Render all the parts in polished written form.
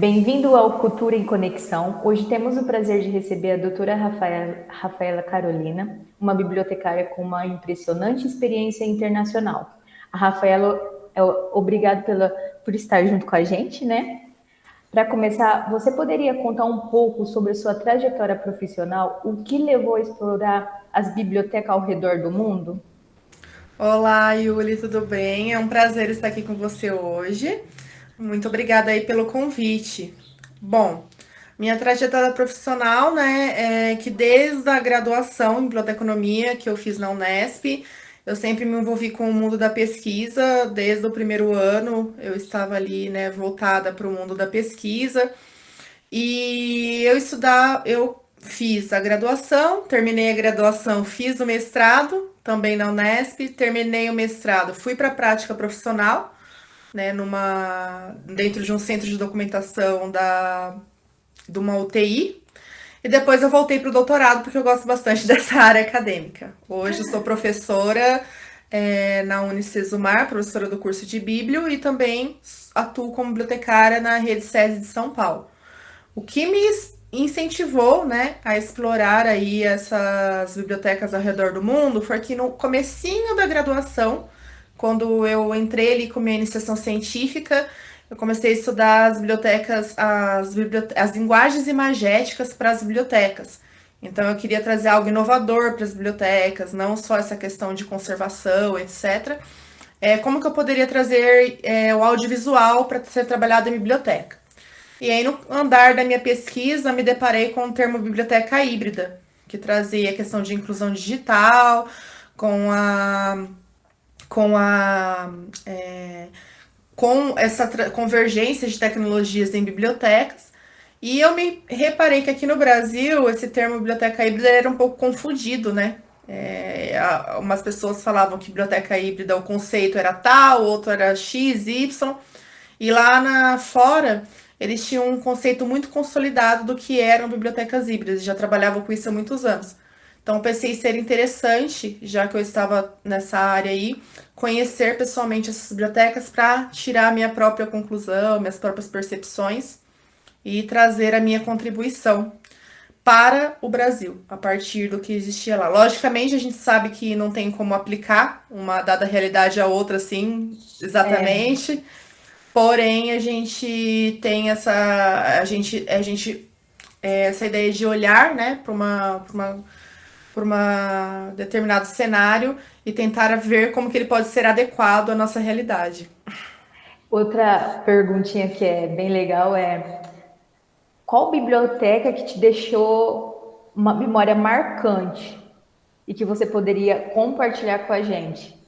Bem-vindo ao Cultura em Conexão. Hoje temos o prazer de receber a doutora Rafaela Carolina, uma bibliotecária com uma impressionante experiência internacional. A Rafaela, obrigado por estar junto com a gente, né? Para começar, você poderia contar um pouco sobre a sua trajetória profissional, o que levou a explorar as bibliotecas ao redor do mundo? Olá, Yuli, tudo bem? É um prazer estar aqui com você hoje. Muito obrigada aí pelo convite. Bom, minha trajetória profissional, né, é que desde a graduação em biblioteconomia que eu fiz na Unesp, eu sempre me envolvi com o mundo da pesquisa. Desde o primeiro ano, eu estava ali, né, voltada para o mundo da pesquisa. E eu fiz a graduação, terminei a graduação, fiz o mestrado, também na Unesp, terminei o mestrado, fui para a prática profissional, né, dentro de um centro de documentação de uma UTI, e depois eu voltei para o doutorado, porque eu gosto bastante dessa área acadêmica. Hoje eu sou professora na Unicesumar, professora do curso de Bíblio, e também atuo como bibliotecária na Rede SESI de São Paulo. O que me incentivou, né, a explorar aí essas bibliotecas ao redor do mundo foi que no comecinho da graduação, quando eu entrei ali com minha iniciação científica, eu comecei a estudar as linguagens imagéticas para as bibliotecas. Então eu queria trazer algo inovador para as bibliotecas, não só essa questão de conservação, etc. Como que eu poderia trazer o audiovisual para ser trabalhado em biblioteca? E aí, no andar da minha pesquisa, me deparei com o termo biblioteca híbrida, que trazia a questão de inclusão digital, com a, com a, é, com essa convergência de tecnologias em bibliotecas. E eu me reparei que aqui no Brasil esse termo biblioteca híbrida era um pouco confundido, né? Umas pessoas falavam que biblioteca híbrida, o conceito era tal, o outro era X, Y. E lá fora, eles tinham um conceito muito consolidado do que eram bibliotecas híbridas, já trabalhavam com isso há muitos anos. Então, pensei ser interessante, já que eu estava nessa área aí, conhecer pessoalmente essas bibliotecas para tirar a minha própria conclusão, minhas próprias percepções e trazer a minha contribuição para o Brasil, a partir do que existia lá. Logicamente, a gente sabe que não tem como aplicar uma dada realidade a outra assim, É, exatamente. Porém, a gente tem essa ideia de olhar, né, para uma determinado cenário e tentar ver como que ele pode ser adequado à nossa realidade. outra perguntinha que é bem legal é: qual biblioteca que te deixou uma memória marcante e que você poderia compartilhar com a gente?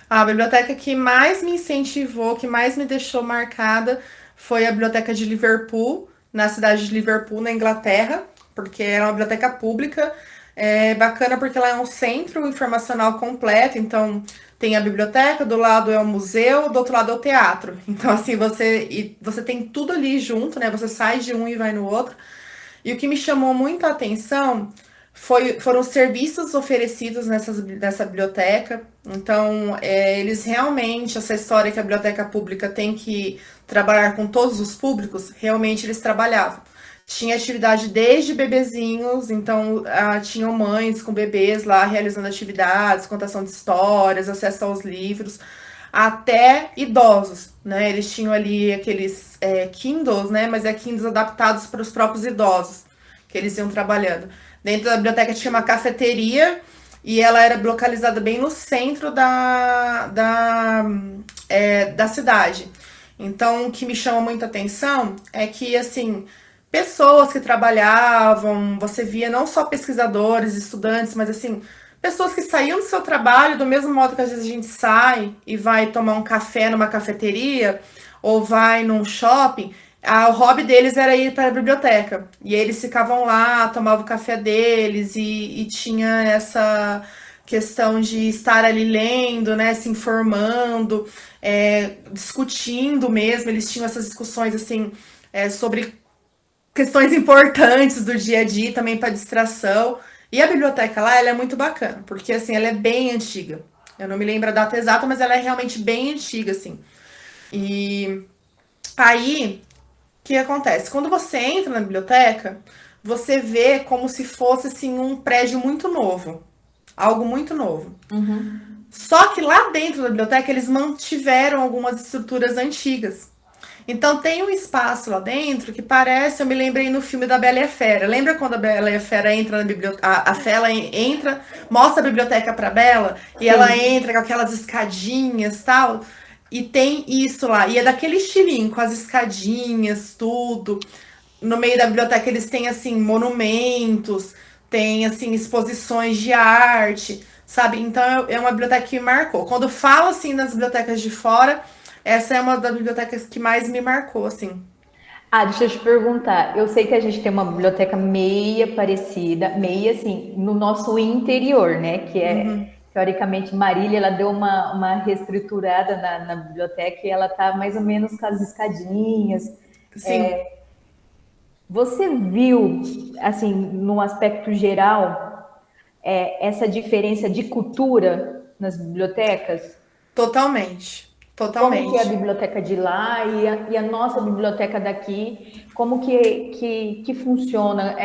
A biblioteca que mais me incentivou, que mais me deixou marcada, foi a Biblioteca de Liverpool, na cidade de Liverpool, na Inglaterra, porque era uma biblioteca pública. É bacana porque ela é um centro informacional completo, então tem a biblioteca, do lado é o museu, do outro lado é o teatro. Então, assim, você tem tudo ali junto, né? Você sai de um e vai no outro. E o que me chamou muito a atenção foram os serviços oferecidos nessa biblioteca. Então, eles realmente, essa história que a biblioteca pública tem que trabalhar com todos os públicos, realmente eles trabalhavam. Tinha atividade desde bebezinhos, então tinham mães com bebês lá realizando atividades, contação de histórias, acesso aos livros, até idosos, né? Eles tinham ali aqueles Kindles, né? Mas Kindles adaptados para os próprios idosos, que eles iam trabalhando. Dentro da biblioteca tinha uma cafeteria e ela era localizada bem no centro da cidade. Então, o que me chama muita atenção é que, assim, pessoas que trabalhavam, você via não só pesquisadores, estudantes, mas, assim, pessoas que saíam do seu trabalho do mesmo modo que às vezes a gente sai e vai tomar um café numa cafeteria ou vai num shopping. O hobby deles era ir para a biblioteca. E eles ficavam lá, tomavam o café deles e tinha essa questão de estar ali lendo, né, se informando, discutindo mesmo. Eles tinham essas discussões assim sobre questões importantes do dia a dia, também para distração. E a biblioteca lá, ela é muito bacana, porque assim, ela é bem antiga. Eu não me lembro a data exata, mas ela é realmente bem antiga, assim. E aí que acontece? Quando você entra na biblioteca, você vê como se fosse assim um prédio muito novo, algo muito novo. Uhum. Só que lá dentro da biblioteca eles mantiveram algumas estruturas antigas. Então tem um espaço lá dentro que parece, eu me lembrei no filme da Bela e a Fera. Lembra quando a Bela e a Fera entra na biblioteca, a Fera entra, mostra a biblioteca para Bela e ela Sim. entra com aquelas escadinhas, tal, e tem isso lá. E é daquele estilinho, com as escadinhas, tudo. No meio da biblioteca eles têm assim monumentos, tem assim exposições de arte, sabe? Então é uma biblioteca que me marcou. Quando falo assim nas bibliotecas de fora, essa é uma das bibliotecas que mais me marcou, assim. Ah, deixa eu te perguntar. Eu sei que a gente tem uma biblioteca meia parecida, meia assim, no nosso interior, né? Que é, Uhum. teoricamente, Marília, ela deu uma reestruturada na biblioteca e ela tá mais ou menos com as escadinhas. Sim, Você viu, assim, no aspecto geral, essa diferença de cultura nas bibliotecas? totalmente. Como que é a Totalmente. biblioteca de lá e a nossa biblioteca daqui, como que funciona?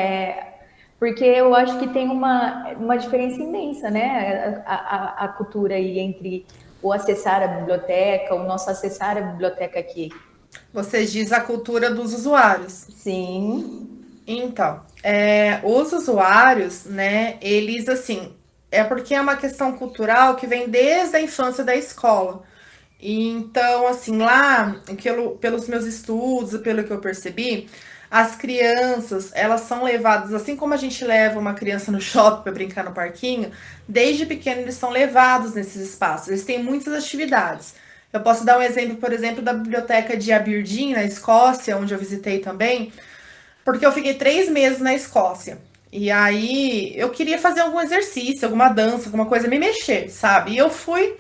Porque eu acho que tem uma diferença imensa, né? A cultura aí entre o acessar a biblioteca, o nosso acessar a biblioteca aqui. Você diz a cultura dos usuários. Sim, Então, os usuários, né, eles assim, é porque é uma questão cultural que vem desde a infância da escola. E então, assim, lá, pelos meus estudos, pelo que eu percebi, as crianças, elas são levadas, assim como a gente leva uma criança no shopping para brincar no parquinho, desde pequeno eles são levados nesses espaços. Eles têm muitas atividades. Eu posso dar um exemplo, por exemplo, da biblioteca de Aberdeen, na Escócia, onde eu visitei também, porque eu fiquei 3 meses na Escócia. E aí eu queria fazer algum exercício, alguma dança, alguma coisa, me mexer, sabe? E eu fui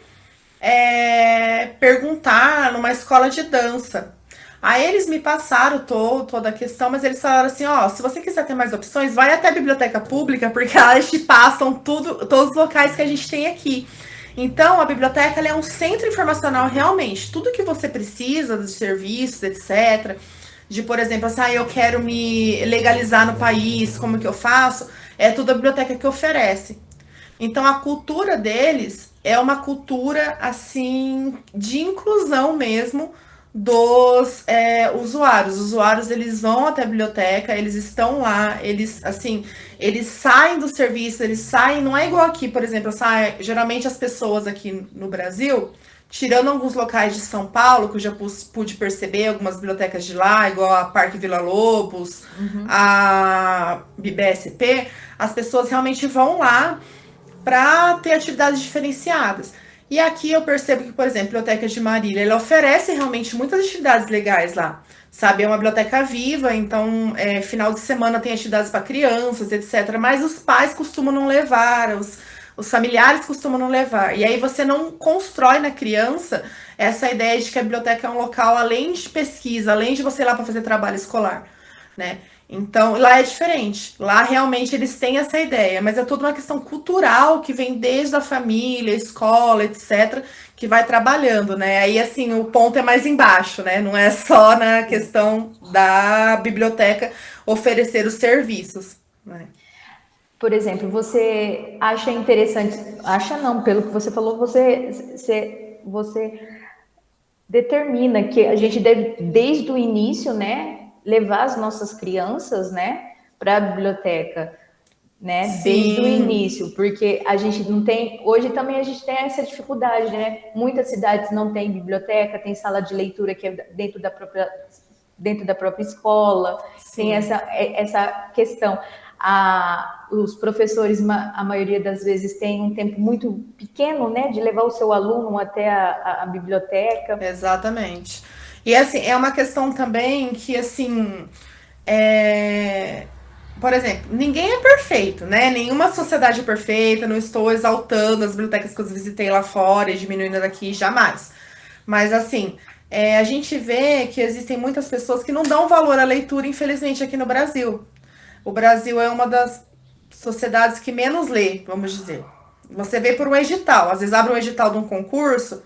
perguntar numa escola de dança. Aí eles me passaram toda a questão, mas eles falaram assim, ó, se você quiser ter mais opções, vai até a biblioteca pública, porque elas te passam tudo, todos os locais que a gente tem aqui. Então, a biblioteca ela é um centro informacional realmente. Tudo que você precisa de serviços, etc. De, por exemplo, assim, eu quero me legalizar no país, como que eu faço? É tudo a biblioteca que oferece. Então a cultura deles é uma cultura assim de inclusão mesmo dos usuários. Os usuários eles vão até a biblioteca, eles estão lá, eles assim, eles saem do serviço, eles saem, não é igual aqui, por exemplo, geralmente as pessoas aqui no Brasil, tirando alguns locais de São Paulo, que eu já pude perceber, algumas bibliotecas de lá, igual a Parque Vila Lobos, a BSP, as pessoas realmente vão lá para ter atividades diferenciadas. E aqui eu percebo que, por exemplo, a Biblioteca de Marília, ela oferece realmente muitas atividades legais lá. Sabe, é uma biblioteca viva, então final de semana tem atividades para crianças, etc. Mas os pais costumam não levar, os familiares costumam não levar. E aí você não constrói na criança essa ideia de que a biblioteca é um local além de pesquisa, além de você ir lá para fazer trabalho escolar, né? Então, lá é diferente. Lá realmente eles têm essa ideia, mas é toda uma questão cultural que vem desde a família, escola, etc, que vai trabalhando, né? Aí assim, o ponto é mais embaixo, né? Não é só na sim. questão da biblioteca oferecer os serviços, né? Por exemplo, você acha interessante, acha não, pelo que você falou, você determina que a gente deve, desde o início, né, levar as nossas crianças, né, para a biblioteca, né, desde o Sim, início, porque a gente não tem, hoje também a gente tem essa dificuldade, né, muitas cidades não têm biblioteca, tem sala de leitura que é dentro da própria escola, tem sim. essa questão. Os professores, a maioria das vezes, tem um tempo muito pequeno, né, de levar o seu aluno até a biblioteca. Exatamente. E assim, é uma questão também que assim, é... por exemplo, ninguém é perfeito, né? Nenhuma sociedade é perfeita, não estou exaltando as bibliotecas que eu visitei lá fora e diminuindo daqui, jamais. Mas assim, a gente vê que existem muitas pessoas que não dão valor à leitura, infelizmente, aqui no Brasil. O Brasil é uma das sociedades que menos lê, vamos dizer. Você vê por um edital, às vezes abre um edital de um concurso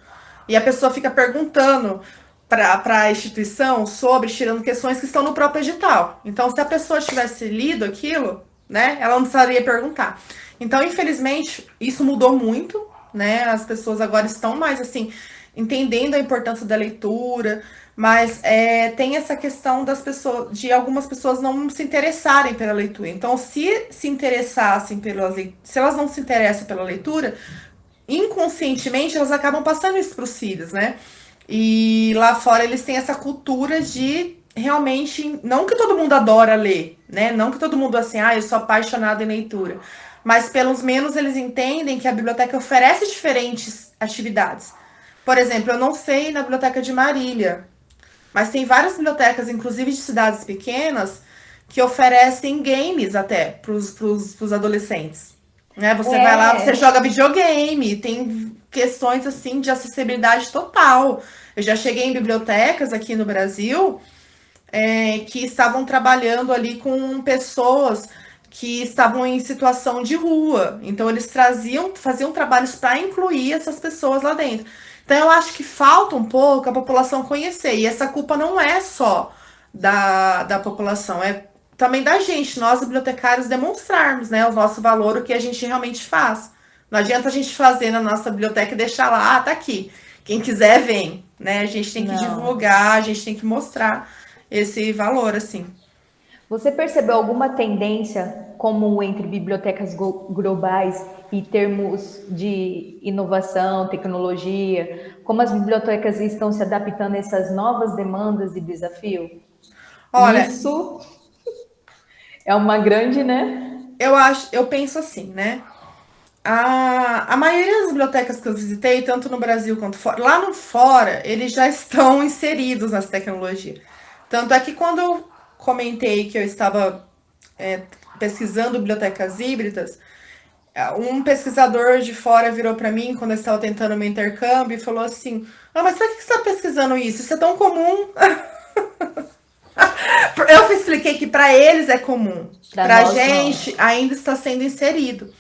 e a pessoa fica perguntando. para a instituição sobre tirando questões que estão no próprio edital. Então, se a pessoa tivesse lido aquilo, né, ela não precisaria perguntar. Então, infelizmente, isso mudou muito, né? As pessoas agora estão mais assim entendendo a importância da leitura, mas tem essa questão das pessoas, de algumas pessoas não se interessarem pela leitura. Então, se interessassem se elas não se interessam pela leitura, inconscientemente elas acabam passando isso para os filhos, né? E lá fora eles têm essa cultura de realmente, não que todo mundo adora ler, né? Não que todo mundo assim, eu sou apaixonado em leitura, mas pelo menos eles entendem que a biblioteca oferece diferentes atividades. Por exemplo, eu não sei na biblioteca de Marília, mas tem várias bibliotecas, inclusive de cidades pequenas, que oferecem games até para os adolescentes. Né? Você vai lá, você É, joga videogame, tem questões assim de acessibilidade total. Eu já cheguei em bibliotecas aqui no Brasil que estavam trabalhando ali com pessoas que estavam em situação de rua. Então eles faziam trabalhos para incluir essas pessoas lá dentro. Então eu acho que falta um pouco a população conhecer. E essa culpa não é só da população, é também da gente, nós bibliotecários, demonstrarmos, né, o nosso valor, o que a gente realmente faz. Não adianta a gente fazer na nossa biblioteca e deixar lá, tá aqui. Quem quiser, vem. Né? A gente tem que não. divulgar, a gente tem que mostrar esse valor, assim. Você percebeu alguma tendência comum entre bibliotecas globais e termos de inovação, tecnologia? Como as bibliotecas estão se adaptando a essas novas demandas e desafios? Olha, Isso é uma grande, né? eu penso assim, né? A maioria das bibliotecas que eu visitei, tanto no Brasil quanto fora, lá no fora, eles já estão inseridos nas tecnologias. Tanto é que quando eu comentei que eu estava pesquisando bibliotecas híbridas, um pesquisador de fora virou para mim quando eu estava tentando meu intercâmbio e falou assim: mas para que você está pesquisando isso? Isso é tão comum. Eu expliquei que para eles é comum, Para para a nós, não. gente ainda está sendo inserido.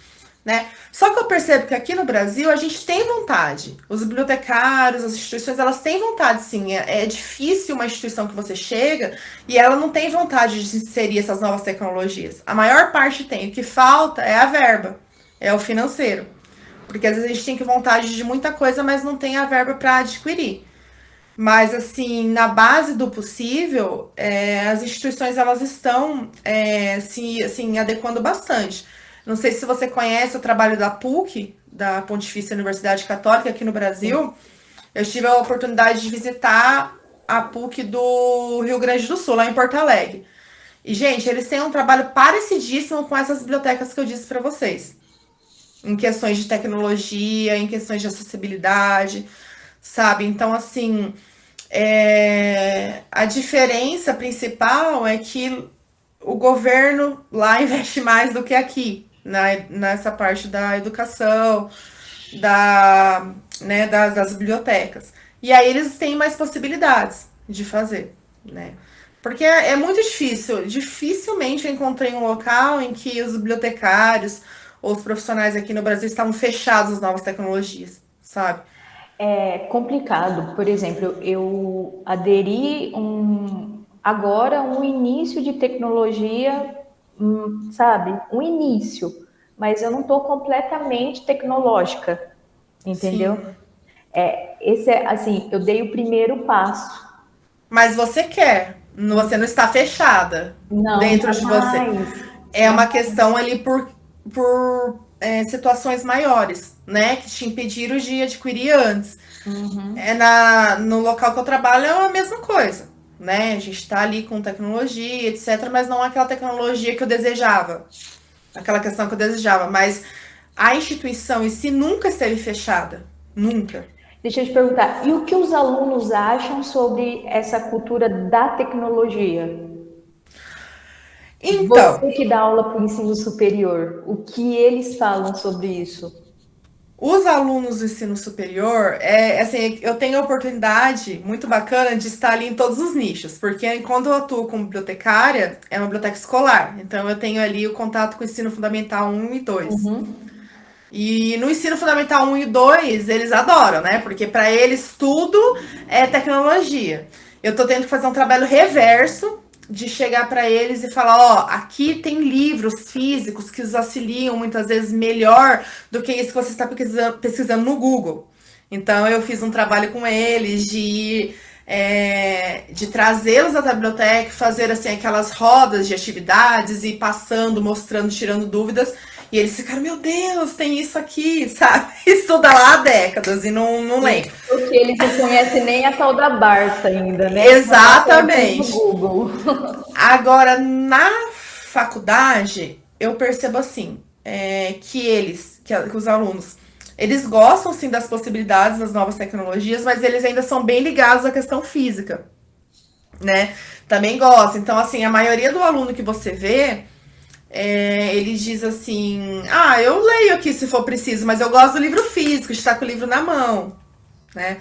Né? Só que eu percebo que aqui no Brasil a gente tem vontade. Os bibliotecários, as instituições, elas têm vontade, sim. É difícil uma instituição que você chega e ela não tem vontade de inserir essas novas tecnologias. A maior parte tem. O que falta é a verba, é o financeiro. Porque às vezes a gente tem que vontade de muita coisa, mas não tem a verba para adquirir. Mas, assim, na base do possível, as instituições elas estão se assim, adequando bastante. Não sei se você conhece o trabalho da PUC, da Pontifícia Universidade Católica, aqui no Sim. Brasil. Eu tive a oportunidade de visitar a PUC do Rio Grande do Sul, lá em Porto Alegre. E, gente, eles têm um trabalho parecidíssimo com essas bibliotecas que eu disse para vocês. Em questões de tecnologia, em questões de acessibilidade, sabe? Então, assim, a diferença principal é que o governo lá investe mais do que aqui, nessa parte da educação, das bibliotecas. E aí eles têm mais possibilidades de fazer, né? Porque é muito difícil. Dificilmente eu encontrei um local em que os bibliotecários ou os profissionais aqui no Brasil estavam fechados às novas tecnologias, sabe? É complicado. Por exemplo, eu aderi agora um início de tecnologia, sabe? Um início, mas eu não estou completamente tecnológica, entendeu? Sim. Esse é assim, eu dei o primeiro passo. Mas você quer, você não está fechada Não, dentro de você. jamais, É uma questão jamais. ali por situações maiores, né? Que te impediram de adquirir antes. No local que eu trabalho é a mesma coisa, né? A gente está ali com tecnologia, etc., mas não é aquela tecnologia que eu desejava, aquela questão que eu desejava. Mas a instituição em si nunca esteve fechada, nunca. Deixa eu te perguntar, e o que os alunos acham sobre essa cultura da tecnologia? Então, Você que dá aula para o ensino superior, o que eles falam sobre isso? os alunos do ensino superior, assim, eu tenho a oportunidade muito bacana de estar ali em todos os nichos, porque quando eu atuo como bibliotecária, é uma biblioteca escolar, então eu tenho ali o contato com o ensino fundamental 1 e 2. E no ensino fundamental 1 e 2, eles adoram, né? Porque para eles tudo é tecnologia. Eu tô tendo que fazer um trabalho reverso de chegar para eles e falar, ó, aqui tem livros físicos que os auxiliam muitas vezes melhor do que isso que você está pesquisando no Google. Então eu fiz um trabalho com eles de trazê-los à biblioteca, fazer assim aquelas rodas de atividades e passando, mostrando, tirando dúvidas. E eles ficaram, meu Deus, tem isso aqui, sabe? Estuda lá há décadas e não lembra. Porque eles não conhecem nem a tal da Barça ainda, né? Exatamente. No Google. Agora, na faculdade, eu percebo assim, que os alunos, eles gostam sim das possibilidades das novas tecnologias, mas eles ainda são bem ligados à questão física, né? Também gostam. Então, assim, a maioria do aluno que você vê, ele diz assim, ah, eu leio aqui se for preciso, mas eu gosto do livro físico, de estar com o livro na mão, né?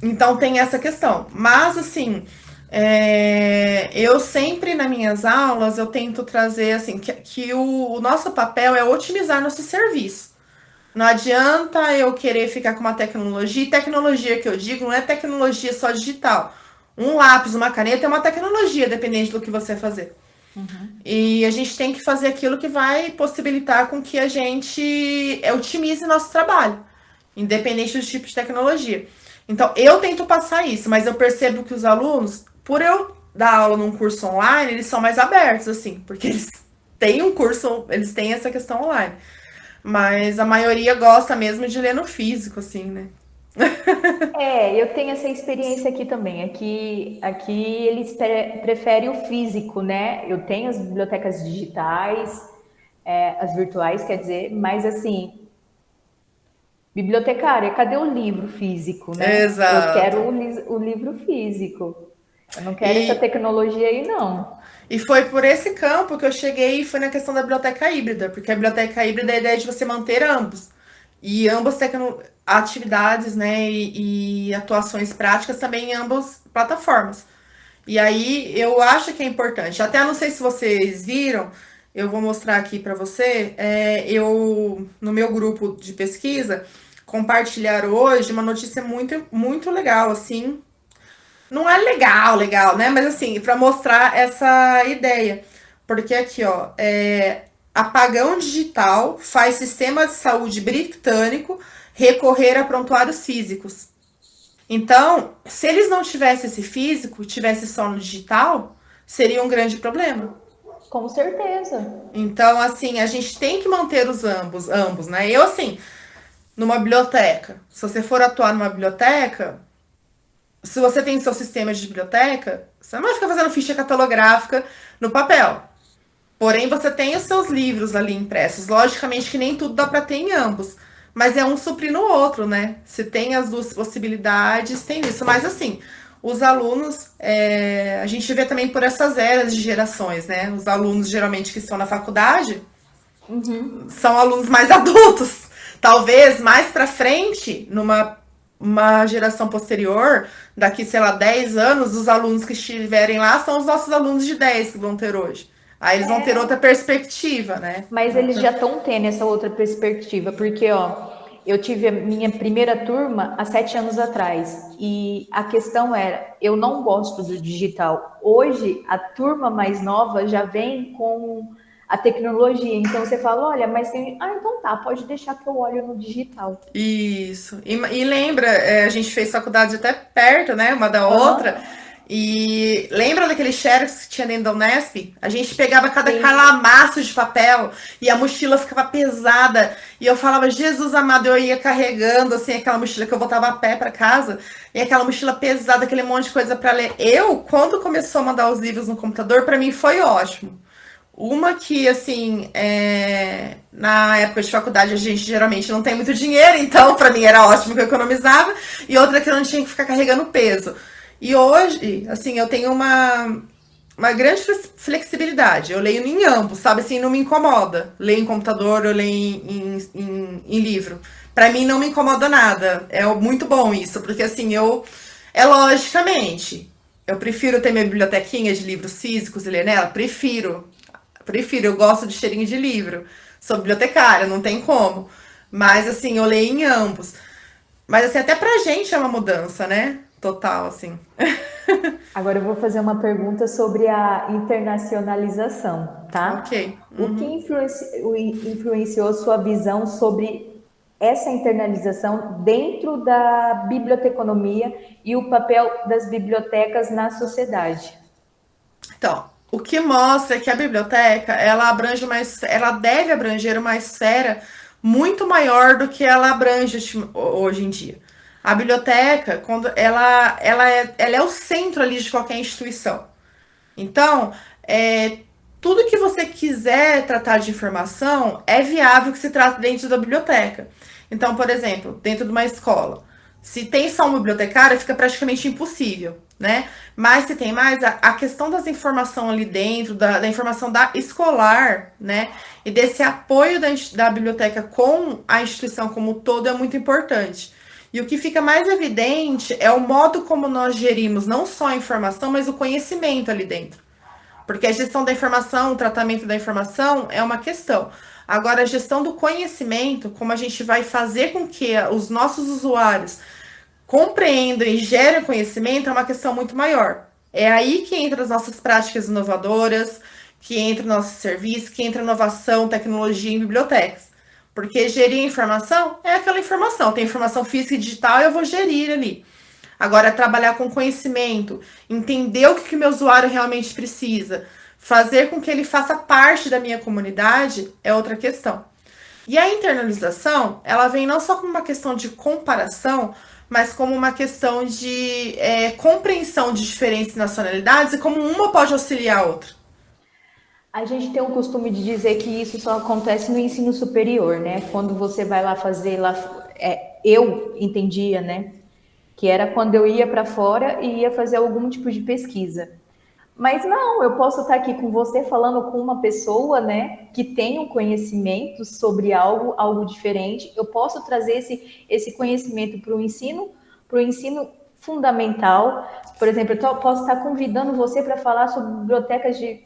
Então tem essa questão. Mas assim, eu sempre nas minhas aulas eu tento trazer assim que o nosso papel é otimizar nosso serviço. Não adianta eu querer ficar com uma tecnologia, e tecnologia que eu digo não é tecnologia só digital. Um lápis, uma caneta é uma tecnologia, dependente do que você fazer. E a gente tem que fazer aquilo que vai possibilitar com que a gente otimize nosso trabalho, independente do tipo de tecnologia. Então, eu tento passar isso, mas eu percebo que os alunos, por eu dar aula num curso online, eles são mais abertos, assim, porque eles têm um curso, eles têm essa questão online. Mas a maioria gosta mesmo de ler no físico, assim, né? Eu tenho essa experiência aqui também. Aqui eles preferem o físico, né? Eu tenho as bibliotecas digitais, as virtuais, quer dizer, mas assim, bibliotecária, cadê o livro físico, né? Eu quero Exato. o livro físico. Eu não quero essa E, tecnologia aí, não. e foi por esse campo que eu cheguei e foi na questão da biblioteca híbrida, porque a biblioteca híbrida é a ideia de você manter ambos. E ambas atividades, né, e atuações práticas também em ambas plataformas. E aí eu acho que é importante. Até não sei se vocês viram, eu vou mostrar aqui para você. Eu no meu grupo de pesquisa compartilhar hoje uma notícia muito muito legal, assim. Não é legal, né? Mas assim, para mostrar essa ideia. Porque aqui, ó, apagão digital faz sistema de saúde britânico recorrer a prontuários físicos. Então, se eles não tivessem esse físico, tivesse só no digital, seria um grande problema. Com certeza. Então, assim, a gente tem que manter os ambos, né? Eu, assim, numa biblioteca, se você for atuar numa biblioteca, se você tem seu sistema de biblioteca, você não vai ficar fazendo ficha catalográfica no papel. Porém, você tem os seus livros ali impressos. Logicamente que nem tudo dá para ter em ambos. Mas é um suprindo o outro, né? Se tem as duas possibilidades, tem isso. Mas assim, os alunos, a gente vê também por essas eras de gerações, né? Os alunos geralmente que estão na faculdade são alunos mais adultos. Talvez mais para frente, numa uma geração posterior, daqui, sei lá, 10 anos, os alunos que estiverem lá são os nossos alunos de 10 que vão ter hoje. Aí eles vão ter outra perspectiva, né? Mas eles já estão tendo essa outra perspectiva, porque, ó, eu tive a minha primeira turma há 7 anos atrás, e a questão era, eu não gosto do digital. Hoje, a turma mais nova já vem com a tecnologia, então você fala, olha, mas tem... Ah, então tá, pode deixar que eu olho no digital. Isso. E lembra, a gente fez faculdade até perto, né? Uma da outra. Aham, E lembra daquele xerox que tinha dentro da Unesp? A gente pegava cada sim. calamaço de papel e a mochila ficava pesada. E eu falava, Jesus amado, eu ia carregando assim aquela mochila que eu voltava a pé para casa. E aquela mochila pesada, aquele monte de coisa para ler. Eu, quando começou a mandar os livros no computador, para mim foi ótimo. Uma que, assim, na época de faculdade a gente geralmente não tem muito dinheiro, então pra mim era ótimo que eu economizava, e outra que eu não tinha que ficar carregando peso. E hoje, assim, eu tenho uma grande flexibilidade. Eu leio em ambos, sabe? Assim, não me incomoda. Leio em computador, eu leio em livro. Pra mim não me incomoda nada. É muito bom isso, porque assim, logicamente, eu prefiro ter minha bibliotequinha de livros físicos e ler nela? Prefiro. Prefiro, eu gosto de cheirinho de livro. sou bibliotecária, não tem como. Mas, assim, eu leio em ambos. Mas, assim, até pra gente é uma mudança, né? Total, assim. Agora eu vou fazer uma pergunta sobre a internacionalização, Ok. tá? O que Uhum. influenciou sua visão sobre essa internalização dentro da biblioteconomia e o papel das bibliotecas na sociedade? Então, o que mostra é que a biblioteca, ela abrange ela deve abranger uma esfera muito maior do que ela abrange hoje em dia. A biblioteca, quando ela é o centro ali de qualquer instituição. Então, tudo que você quiser tratar de informação é viável que se trate dentro da biblioteca. Então, por exemplo, dentro de uma escola, se tem só uma bibliotecária, fica praticamente impossível, né? Mas se tem mais, a questão das informações ali dentro, da informação da escolar, né? E desse apoio da biblioteca com a instituição como um todo é muito importante. E o que fica mais evidente é o modo como nós gerimos não só a informação, mas o conhecimento ali dentro. Porque a gestão da informação, o tratamento da informação é uma questão. Agora, a gestão do conhecimento, como a gente vai fazer com que os nossos usuários compreendam e gerem conhecimento, é uma questão muito maior. É aí que entra as nossas práticas inovadoras, que entra o nosso serviço, que entra inovação, tecnologia em bibliotecas. Porque gerir informação é aquela informação. Tem informação física e digital, eu vou gerir ali. Agora, trabalhar com conhecimento, entender o que o meu usuário realmente precisa, fazer com que ele faça parte da minha comunidade é outra questão. E a internalização, ela vem não só como uma questão de comparação, mas como uma questão de compreensão de diferentes nacionalidades e como uma pode auxiliar a outra. A gente tem o costume de dizer que isso só acontece no ensino superior, né? Quando você vai lá fazer lá, eu entendia, né? Que era quando eu ia para fora e ia fazer algum tipo de pesquisa. Mas não, eu posso estar aqui com você falando com uma pessoa, né, que tem um conhecimento sobre algo diferente. Eu posso trazer esse conhecimento para o ensino fundamental. Por exemplo, eu posso estar convidando você para falar sobre bibliotecas de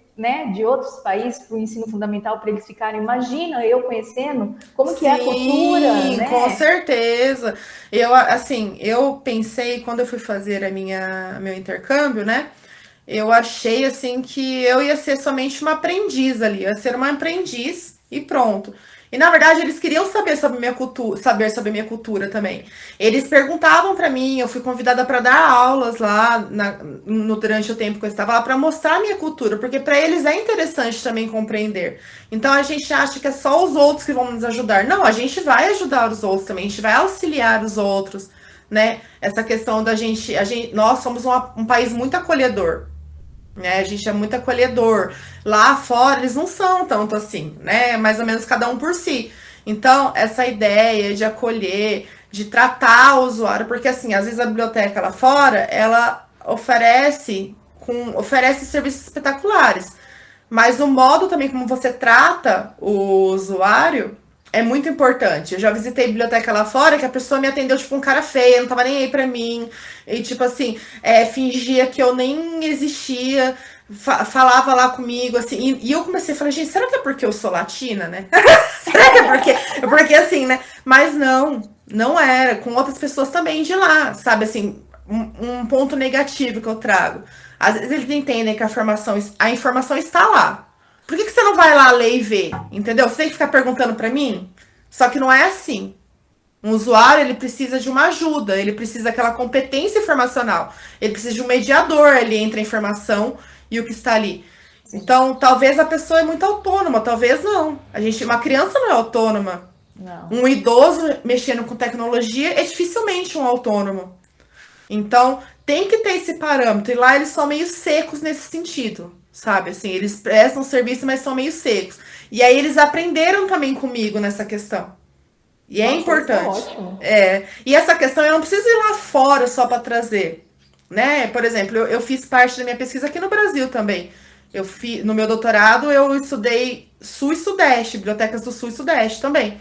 outros países para o ensino fundamental, para eles ficarem. Imagina eu conhecendo como que é a cultura, Sim, com né? certeza. Eu pensei quando eu fui fazer meu intercâmbio, né? Eu achei assim que eu ia ser somente uma aprendiz ali, eu ia ser uma aprendiz e pronto. E na verdade eles queriam saber sobre minha cultura também. Eles perguntavam para mim, eu fui convidada para dar aulas lá durante o tempo que eu estava lá para mostrar a minha cultura, porque para eles é interessante também compreender. Então a gente acha que é só os outros que vão nos ajudar. Não, a gente vai ajudar os outros também, a gente vai auxiliar os outros, né? Essa questão nós somos um país muito acolhedor, né? A gente é muito acolhedor. Lá fora eles não são tanto assim, né? Mais ou menos cada um por si. Então, essa ideia de acolher, de tratar o usuário, porque assim, às vezes a biblioteca lá fora, ela oferece serviços espetaculares. Mas o modo também como você trata o usuário é muito importante. Eu já visitei biblioteca lá fora que a pessoa me atendeu tipo um cara feio, não tava nem aí pra mim. E tipo assim, fingia que eu nem existia, falava lá comigo, assim. E eu comecei a falar, gente, será que é porque eu sou latina, né? Será que é porque assim, né? Mas não era. Com outras pessoas também de lá, sabe? Assim, um ponto negativo que eu trago. Às vezes eles entendem que a informação está lá. Por que você não vai lá ler e ver? Entendeu? Você tem que ficar perguntando para mim? Só que não é assim. Um usuário, ele precisa de uma ajuda, ele precisa daquela competência informacional. Ele precisa de um mediador ali entre a informação e o que está ali. Sim. Então, talvez a pessoa é muito autônoma, talvez não. Uma criança não é autônoma. Não. Um idoso mexendo com tecnologia é dificilmente um autônomo. Então, tem que ter esse parâmetro. E lá eles são meio secos nesse sentido, sabe? Assim, eles prestam serviço, mas são meio secos. E aí eles aprenderam também comigo nessa questão. E é Nossa, isso é importante. ótimo. E essa questão eu não preciso ir lá fora só para trazer, né? Por exemplo, eu fiz parte da minha pesquisa aqui no Brasil também. No meu doutorado eu estudei Sul e Sudeste, bibliotecas do Sul e Sudeste também.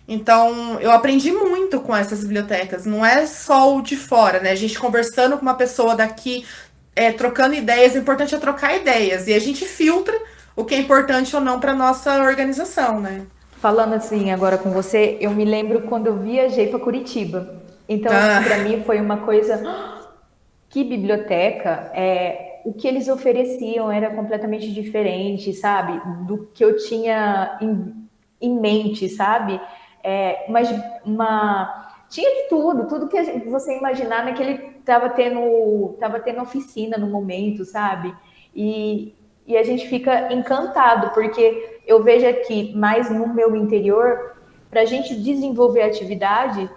Então, eu aprendi muito com essas bibliotecas. Não é só o de fora, né? A gente conversando com uma pessoa daqui, trocando ideias. O importante é trocar ideias. E a gente filtra o que é importante ou não para nossa organização, né? Falando assim agora com você, eu me lembro quando eu viajei para Curitiba. Então, assim, para Ah, mim foi uma coisa, que biblioteca, o que eles ofereciam era completamente diferente, sabe? Do que eu tinha em mente, sabe? Mas tinha de tudo, tudo que você imaginar naquele tava tendo oficina no momento, sabe? E, e a gente fica encantado, porque eu vejo aqui mais no meu interior, para a gente desenvolver a atividade,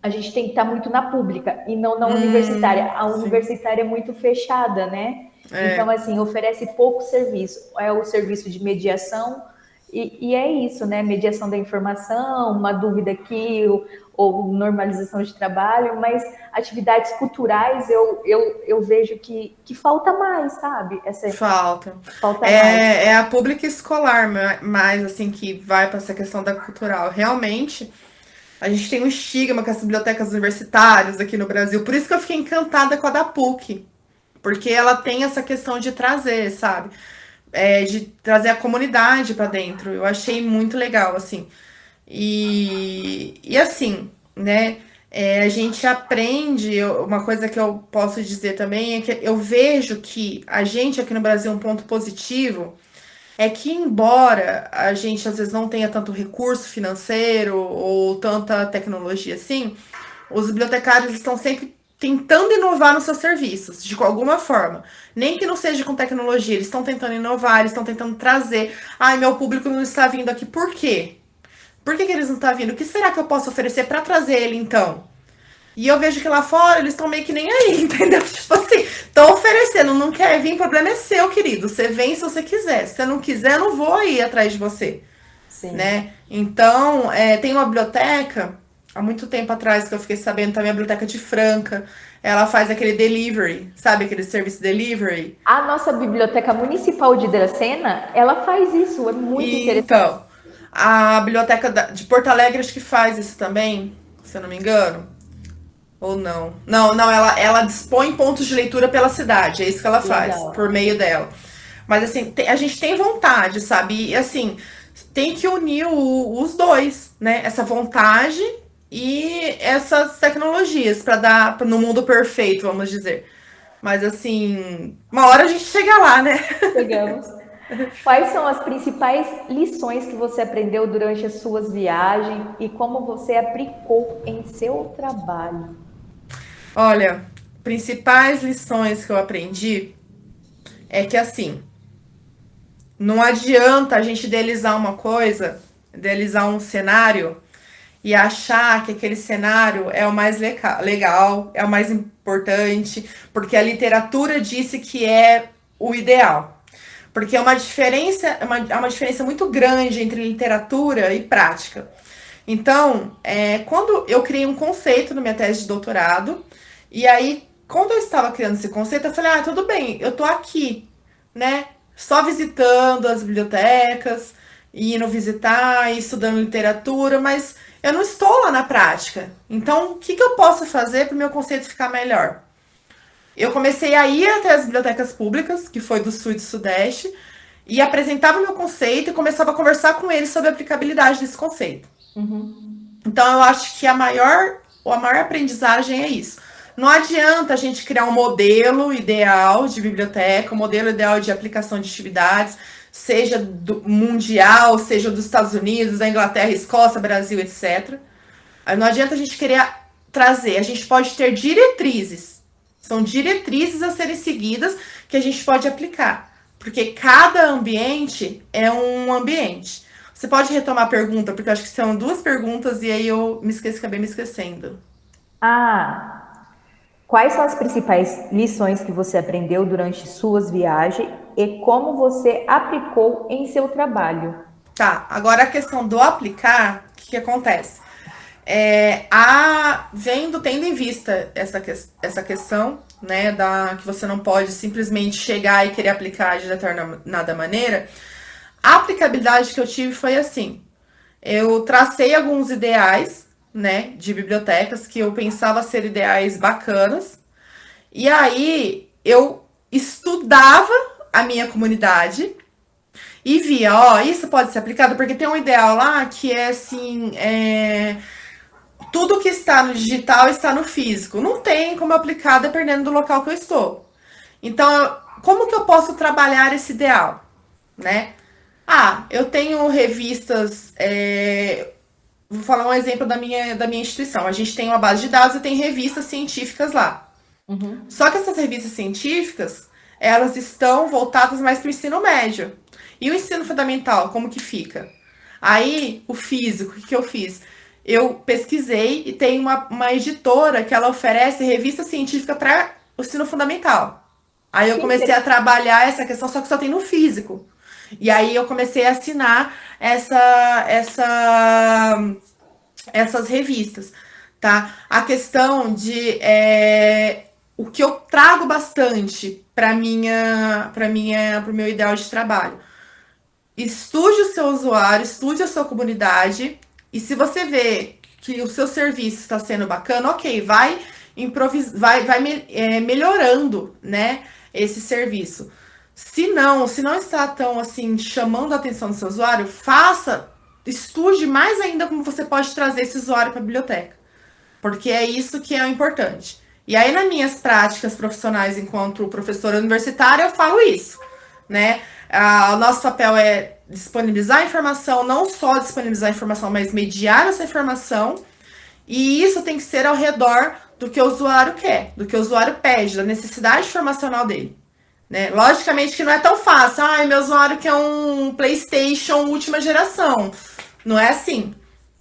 a gente tem que estar muito na pública e não na universitária. A sim. universitária é muito fechada, né? Então, É. assim, oferece pouco serviço. É o serviço de mediação e é isso, né? Mediação da informação, uma dúvida aqui, ou normalização de trabalho, mas atividades culturais eu vejo que falta mais, sabe? Falta. Falta mais. É a pública escolar mais assim que vai para essa questão da cultural. Realmente, a gente tem um estigma com as bibliotecas universitárias aqui no Brasil. Por isso que eu fiquei encantada com a da PUC, porque ela tem essa questão de trazer, sabe? De trazer a comunidade para dentro. Eu achei muito legal, assim. E assim, né? A gente aprende, uma coisa que eu posso dizer também é que eu vejo que a gente aqui no Brasil, um ponto positivo, é que embora a gente às vezes não tenha tanto recurso financeiro ou tanta tecnologia assim, os bibliotecários estão sempre tentando inovar nos seus serviços, de alguma forma. Nem que não seja com tecnologia, eles estão tentando inovar, eles estão tentando trazer. Ai, meu público não está vindo aqui, por quê? Por que eles não estão vindo? O que será que eu posso oferecer para trazer ele então? E eu vejo que lá fora eles estão meio que nem aí, entendeu? Tipo assim, estão oferecendo, não quer vir, o problema é seu, querido. Você vem se você quiser. Se você não quiser, eu não vou ir atrás de você, Sim. né? Então, tem uma biblioteca, há muito tempo atrás que eu fiquei sabendo, também a biblioteca de Franca. Ela faz aquele delivery, sabe? Aquele serviço delivery. A nossa biblioteca municipal de Dracena, ela faz isso, é muito E interessante. então, a biblioteca de Porto Alegre acho que faz isso também, se eu não me engano. Ou não? Não, não, ela dispõe pontos de leitura pela cidade, é isso que ela faz, Legal. por meio dela. Mas assim, a gente tem vontade, sabe? E assim, tem que unir os dois, né? Essa vontade e essas tecnologias para dar no mundo perfeito, vamos dizer. Mas assim, uma hora a gente chega lá, né? Chegamos. Quais são as principais lições que você aprendeu durante as suas viagens e como você aplicou em seu trabalho? Olha, principais lições que eu aprendi é que assim, não adianta a gente idealizar uma coisa, idealizar um cenário e achar que aquele cenário é o mais legal, é o mais importante, porque a literatura disse que é o ideal. Porque é uma diferença muito grande entre literatura e prática. Então, quando eu criei um conceito na minha tese de doutorado, e aí, quando eu estava criando esse conceito, eu falei, tudo bem, eu tô aqui, né? Só visitando as bibliotecas, indo visitar, estudando literatura, mas eu não estou lá na prática. Então, o que eu posso fazer para o meu conceito ficar melhor? Eu comecei a ir até as bibliotecas públicas, que foi do Sul e do Sudeste, e apresentava o meu conceito e começava a conversar com eles sobre a aplicabilidade desse conceito. Então eu acho que a maior aprendizagem é isso. Não adianta a gente criar um modelo ideal de biblioteca, um modelo ideal de aplicação de atividades, seja do mundial, seja dos Estados Unidos, da Inglaterra, Escócia, Brasil, etc. Não adianta a gente querer trazer, a gente pode ter diretrizes. São diretrizes a serem seguidas que a gente pode aplicar. Porque cada ambiente é um ambiente. Você pode retomar a pergunta, porque eu acho que são duas perguntas e aí eu acabei me esquecendo. Ah, quais são as principais lições que você aprendeu durante suas viagens e como você aplicou em seu trabalho? Tá, agora a questão do aplicar, o que acontece? Tendo em vista essa questão, né, que você não pode simplesmente chegar e querer aplicar de determinada maneira, a aplicabilidade que eu tive foi assim: eu tracei alguns ideais, né, de bibliotecas que eu pensava ser ideais bacanas, e aí eu estudava a minha comunidade e via, ó, isso pode ser aplicado, porque tem um ideal lá que é assim, tudo que está no digital está no físico. Não tem como aplicar dependendo do local que eu estou. Então, como que eu posso trabalhar esse ideal, né? Ah, eu tenho revistas. Vou falar um exemplo da minha instituição. A gente tem uma base de dados e tem revistas científicas lá. Uhum. Só que essas revistas científicas, elas estão voltadas mais para o ensino médio. E o ensino fundamental, como que fica? Aí, o físico, o que eu fiz? Eu pesquisei e tem uma editora que ela oferece revista científica para o ensino fundamental. Aí eu Que comecei a inter- trabalhar essa questão, só que só tem no físico. E aí eu comecei a assinar essas revistas, tá? A questão de o que eu trago bastante para o meu ideal de trabalho. Estude o seu usuário, estude a sua comunidade, e se você vê que o seu serviço está sendo bacana, ok, vai melhorando, né, esse serviço. Se não está tão assim chamando a atenção do seu usuário, estude mais ainda como você pode trazer esse usuário para a biblioteca, porque é isso que é o importante. E aí, nas minhas práticas profissionais enquanto professora universitária, eu falo isso, né? O nosso papel é disponibilizar a informação, não só disponibilizar a informação, mas mediar essa informação. E isso tem que ser ao redor do que o usuário quer, do que o usuário pede, da necessidade informacional dele. Né? Logicamente que não é tão fácil. Ai, meu usuário quer um PlayStation última geração. Não é assim.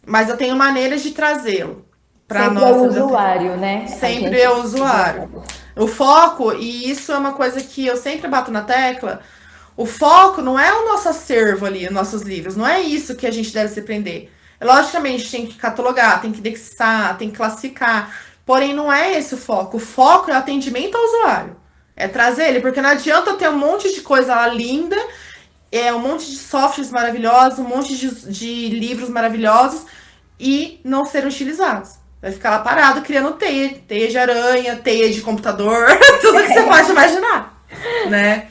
Mas eu tenho maneiras de trazê-lo para Sempre é o nossa biblioteca. usuário, né? A Sempre é gente. o usuário. O foco, e isso é uma coisa que eu sempre bato na tecla, o foco não é o nosso acervo ali, os nossos livros, não é isso que a gente deve se prender. Logicamente, tem que catalogar, tem que indexar, tem que classificar, porém não é esse o foco é o atendimento ao usuário. É trazer ele, porque não adianta eu ter um monte de coisa lá linda, um monte de softwares maravilhosos, um monte de livros maravilhosos e não serem utilizados. Vai ficar lá parado criando teia de aranha, teia de computador, tudo que você pode imaginar, né?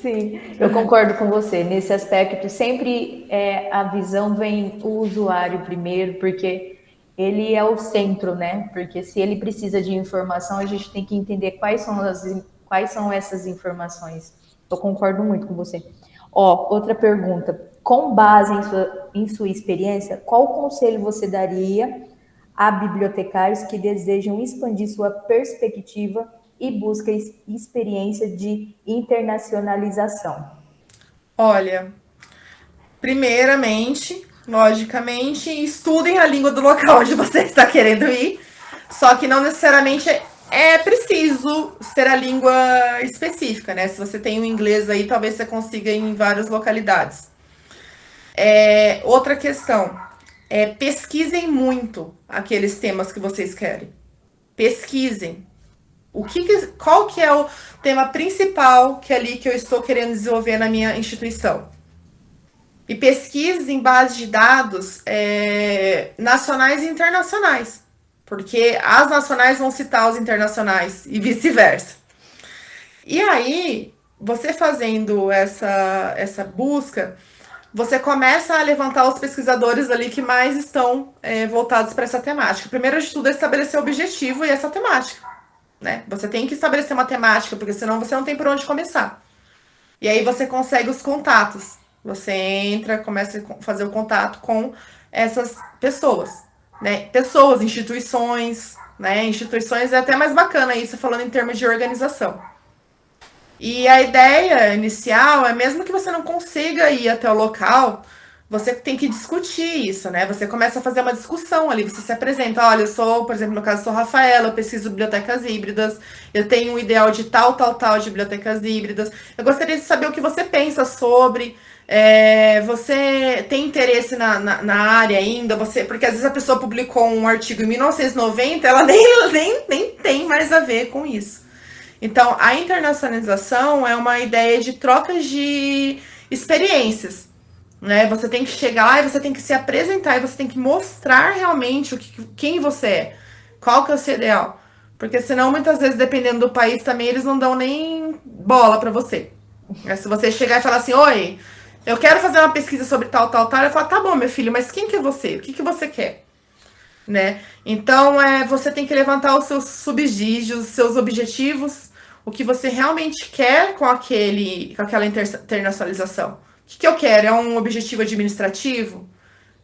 Sim, eu concordo com você. Nesse aspecto, sempre a visão vem o usuário primeiro, porque ele é o centro, né? Porque se ele precisa de informação, a gente tem que entender quais são essas informações. Eu concordo muito com você. Ó, outra pergunta. Com base em sua experiência, qual conselho você daria a bibliotecários que desejam expandir sua perspectiva e busca experiência de internacionalização? Olha, primeiramente, logicamente, estudem a língua do local onde você está querendo ir, só que não necessariamente é preciso ser a língua específica, né? Se você tem o inglês aí, talvez você consiga ir em várias localidades. Outra questão pesquisem muito aqueles temas que vocês querem. Pesquisem. Qual que é o tema principal que é ali que eu estou querendo desenvolver na minha instituição? E pesquise em bases de dados nacionais e internacionais, porque as nacionais vão citar os internacionais e vice-versa. E aí, você fazendo essa busca, você começa a levantar os pesquisadores ali que mais estão voltados para essa temática. Primeiro de tudo é estabelecer o objetivo e essa temática. Né? Você tem que estabelecer uma temática, porque senão você não tem por onde começar. E aí você consegue os contatos. Você entra, começa a fazer o contato com essas pessoas. Né? Pessoas, instituições. Né? Instituições é até mais bacana isso, falando em termos de organização. E a ideia inicial é mesmo que você não consiga ir até o local, você tem que discutir isso, né? Você começa a fazer uma discussão ali, você se apresenta, olha, eu sou, por exemplo, no caso, sou Rafaela, eu pesquiso bibliotecas híbridas, eu tenho um ideal de tal de bibliotecas híbridas. Eu gostaria de saber o que você pensa sobre. Você tem interesse na área ainda? Porque às vezes a pessoa publicou um artigo em 1990, ela nem tem mais a ver com isso. Então, a internacionalização é uma ideia de trocas de experiências, né? Você tem que chegar lá e você tem que se apresentar e você tem que mostrar realmente quem você é, qual que é o seu ideal. Porque senão, muitas vezes, dependendo do país também, eles não dão nem bola para você. Se você chegar e falar assim, oi, Eu quero fazer uma pesquisa sobre tal, tal, tal. Eu falo, tá bom, meu filho, mas quem que é você? O que que você quer? Né? Então, você tem que levantar os seus subsídios, os seus objetivos, o que você realmente quer com aquela internacionalização. O que que eu quero? É um objetivo administrativo?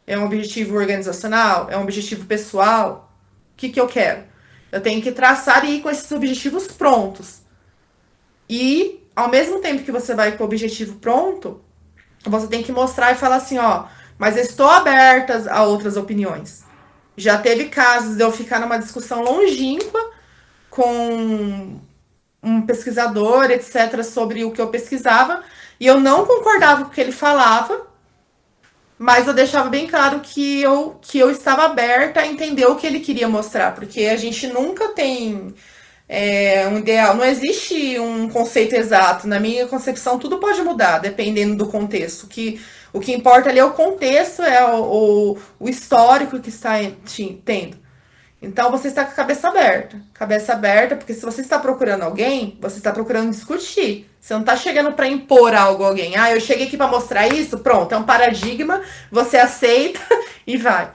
É um objetivo organizacional? É um objetivo pessoal? O que que eu quero? Eu tenho que traçar e ir com esses objetivos prontos. E, ao mesmo tempo que você vai com o objetivo pronto, você tem que mostrar e falar assim, ó, mas eu estou aberta a outras opiniões. Já teve casos de eu ficar numa discussão longínqua com um pesquisador, etc., sobre o que eu pesquisava, e eu não concordava com o que ele falava, mas eu deixava bem claro que eu estava aberta a entender o que ele queria mostrar, porque a gente nunca tem um ideal, não existe um conceito exato. Na minha concepção, tudo pode mudar, dependendo do contexto. O que importa ali é o contexto, é o histórico que está tendo. Então você está com a cabeça aberta. Cabeça aberta, porque se você está procurando alguém, você está procurando discutir. Você não está chegando para impor algo a alguém. Ah, eu cheguei aqui para mostrar isso, pronto, é um paradigma, você aceita e vai.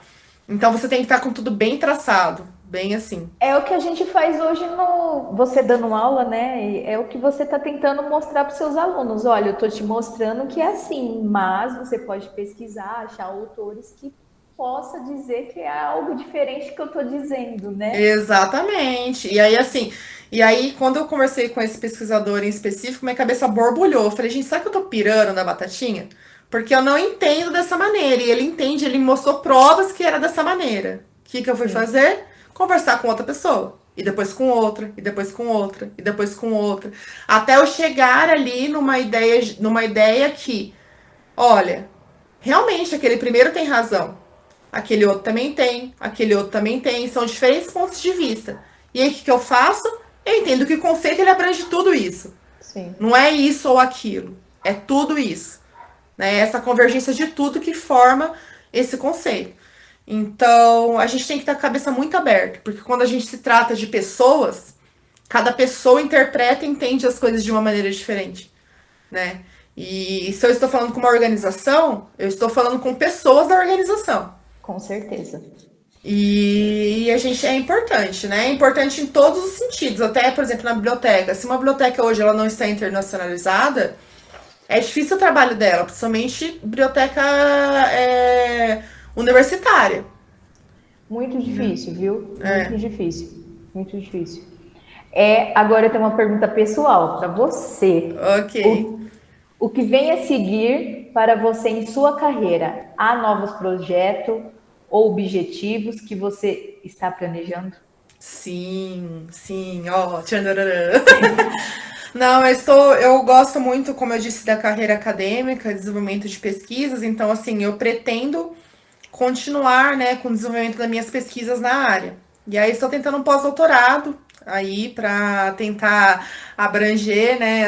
Então você tem que estar com tudo bem traçado, bem assim. É o que a gente faz hoje no você dando aula, né? É o que você está tentando mostrar para os seus alunos. Olha, eu estou te mostrando que é assim, mas você pode pesquisar, achar autores que possa dizer que é algo diferente que eu estou dizendo, né? Exatamente. E aí, assim, quando eu conversei com esse pesquisador em específico, minha cabeça borbulhou. Eu falei, gente, será que eu tô pirando na batatinha? Porque eu não entendo dessa maneira. E ele entende, ele me mostrou provas que era dessa maneira. O que que eu fui Sim. fazer? Conversar com outra pessoa. E depois com outra, e depois com outra, e depois com outra. Até eu chegar ali numa ideia que, olha, realmente aquele primeiro tem razão. Aquele outro também tem, aquele outro também tem. São diferentes pontos de vista. E aí, o que que eu faço? Eu entendo que o conceito ele abrange tudo isso. Sim. Não é isso ou aquilo. É tudo isso. Né? Essa convergência de tudo que forma esse conceito. Então, a gente tem que estar com a cabeça muito aberta. Porque quando a gente se trata de pessoas, cada pessoa interpreta e entende as coisas de uma maneira diferente. Né? E se eu estou falando com uma organização, eu estou falando com pessoas da organização. Com certeza. E a gente é importante, né? É importante em todos os sentidos. Até, por exemplo, na biblioteca. Se uma biblioteca hoje ela não está internacionalizada, é difícil o trabalho dela, principalmente biblioteca universitária. Muito difícil, viu? Muito É, difícil. Muito difícil. Agora eu tenho uma pergunta pessoal para você. ok. O que vem a seguir para você em sua carreira? Há novos projetos ou objetivos que você está planejando? Sim, sim, ó. Tchanararã. Não, eu gosto muito, como eu disse, da carreira acadêmica, desenvolvimento de pesquisas, então, assim, eu pretendo continuar, né, com o desenvolvimento das minhas pesquisas na área. E aí estou tentando um pós-doutorado aí para tentar abranger, né,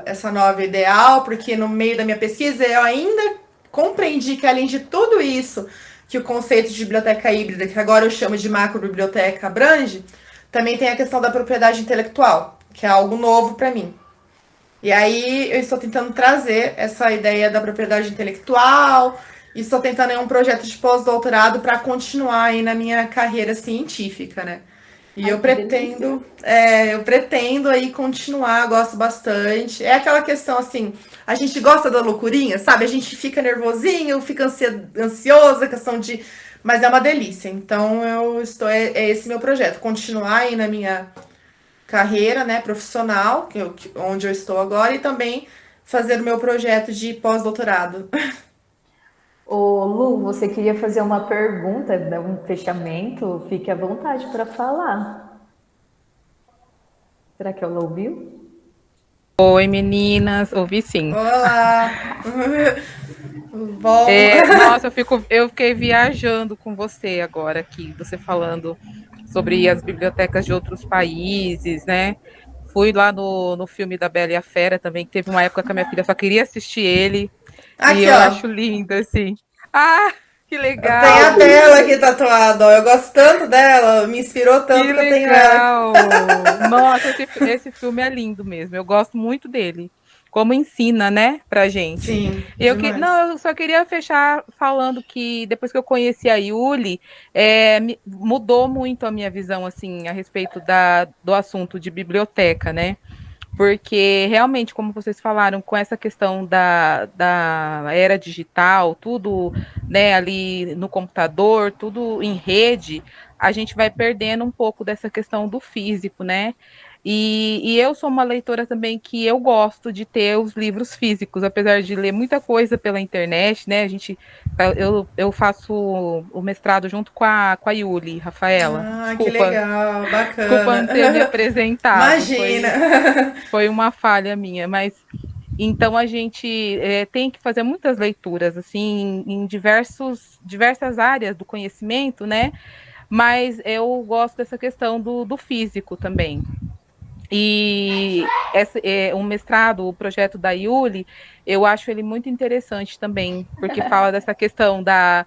essa nova ideal, porque no meio da minha pesquisa eu ainda compreendi que além de tudo isso que o conceito de biblioteca híbrida, que agora eu chamo de macrobiblioteca, abrange, também tem a questão da propriedade intelectual, que é algo novo para mim. E aí eu estou tentando trazer essa ideia da propriedade intelectual e estou tentando um projeto de pós-doutorado para continuar aí na minha carreira científica, né? E Ai, que delícia. eu pretendo aí continuar, gosto bastante. É aquela questão assim, a gente gosta da loucurinha, sabe? A gente fica nervosinho, fica ansioso, questão de, mas é uma delícia. Então é esse meu projeto, continuar aí na minha carreira, né, profissional, onde eu estou agora, e também fazer o meu projeto de pós-doutorado. Ô, Lu, você queria fazer uma pergunta, dar um fechamento? Fique à vontade para falar. Será que ela ouviu? Oi, meninas. Ouvi sim. Olá! Bom. Nossa, eu fiquei viajando com você agora aqui, você falando sobre as bibliotecas de outros países, né? Fui lá no filme da Bela e a Fera também, que teve uma época que a minha filha só queria assistir ele, e Aqui, eu ó. acho lindo, assim. Ah, que Eu tenho a legal! Bela aqui tatuada, ó. Eu gosto tanto dela, me inspirou Que tanto que eu tenho ela. legal! Nossa, esse filme é lindo mesmo, eu gosto muito dele. como ensina, né, pra gente. Sim, Não, demais. eu só queria fechar falando que depois que eu conheci a Yuli, mudou muito a minha visão, assim, a respeito do assunto de biblioteca, né? Porque realmente, como vocês falaram, com essa questão da era digital, tudo, né, ali no computador, tudo em rede, a gente vai perdendo um pouco dessa questão do físico, né? E eu sou uma leitora também que eu gosto de ter os livros físicos, apesar de ler muita coisa pela internet, né? Eu faço o mestrado junto com a Yuli, Rafaela. Ah, que Desculpa, legal, desculpa bacana. não ter me apresentado. Imagina. Foi uma falha minha, mas então a gente tem que fazer muitas leituras assim em diversas áreas do conhecimento, né? Mas eu gosto dessa questão do físico também. E um mestrado, o projeto da Yuli, eu acho ele muito interessante também, porque fala dessa questão da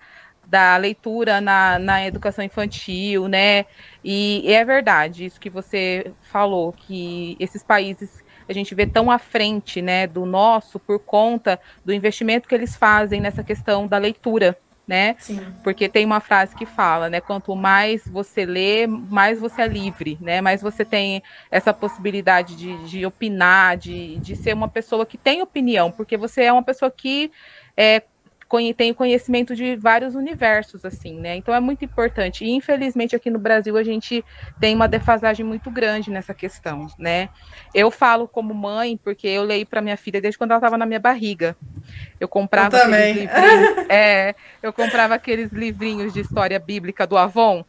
leitura na educação infantil, né? E é verdade, isso que você falou, que esses países a gente vê tão à frente, né, do nosso por conta do investimento que eles fazem nessa questão da leitura, né? Sim. Porque tem uma frase que fala, né, quanto mais você lê, mais você é livre, né? Mais você tem essa possibilidade de opinar, de ser uma pessoa que tem opinião, porque você é uma pessoa que é, tem conhecimento de vários universos, assim, né? Então é muito importante. E infelizmente aqui no Brasil a gente tem uma defasagem muito grande nessa questão, né? Eu falo como mãe porque eu leio para minha filha desde quando ela estava na minha barriga. Eu Eu comprava aqueles também. livrinhos, eu comprava aqueles livrinhos de história bíblica do Avon.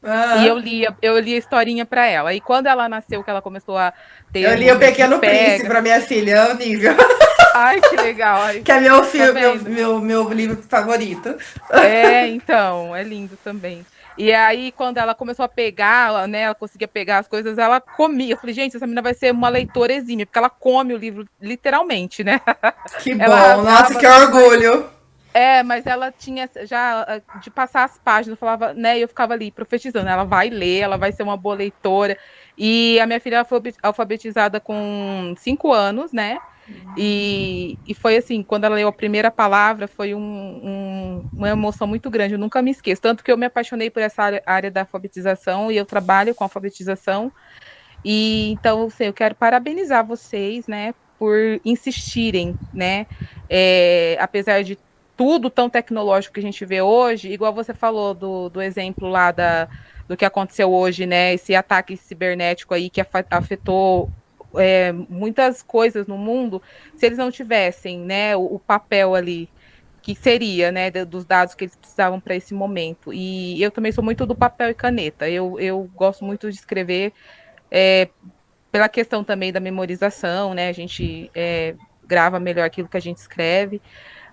E Aham. eu lia historinha para ela. E quando ela nasceu, que ela começou a Eu ter li O movimento de Pequeno Príncipe pega. pra minha filha, é o nível. Ai, que legal. Ai, Que é meu tá filme, vendo? meu livro favorito. Então, é lindo também. E aí, quando ela começou a pegar, né, ela conseguia pegar as coisas, ela comia. Eu falei, gente, essa menina vai ser uma leitora exímia, porque ela come o livro literalmente, né? Que Ela bom. Nossa, rasgava que assim, orgulho. mas ela tinha já de passar as páginas, eu falava, né? E eu ficava ali profetizando, ela vai ler, ela vai ser uma boa leitora. E a minha filha foi alfabetizada com 5 anos, né? E foi assim, quando ela leu a primeira palavra, foi uma emoção muito grande, eu nunca me esqueço. Tanto que eu me apaixonei por essa área da alfabetização e eu trabalho com alfabetização. E então, assim, eu quero parabenizar vocês, né, por insistirem, né, apesar de tudo tão tecnológico que a gente vê hoje, igual você falou do exemplo lá do que aconteceu hoje, né, esse ataque cibernético aí que afetou muitas coisas no mundo, se eles não tivessem, né, o papel ali que seria, né, dos dados que eles precisavam para esse momento. E eu também sou muito do papel e caneta. Eu gosto muito de escrever é, pela questão também da memorização, né? A gente grava melhor aquilo que a gente escreve.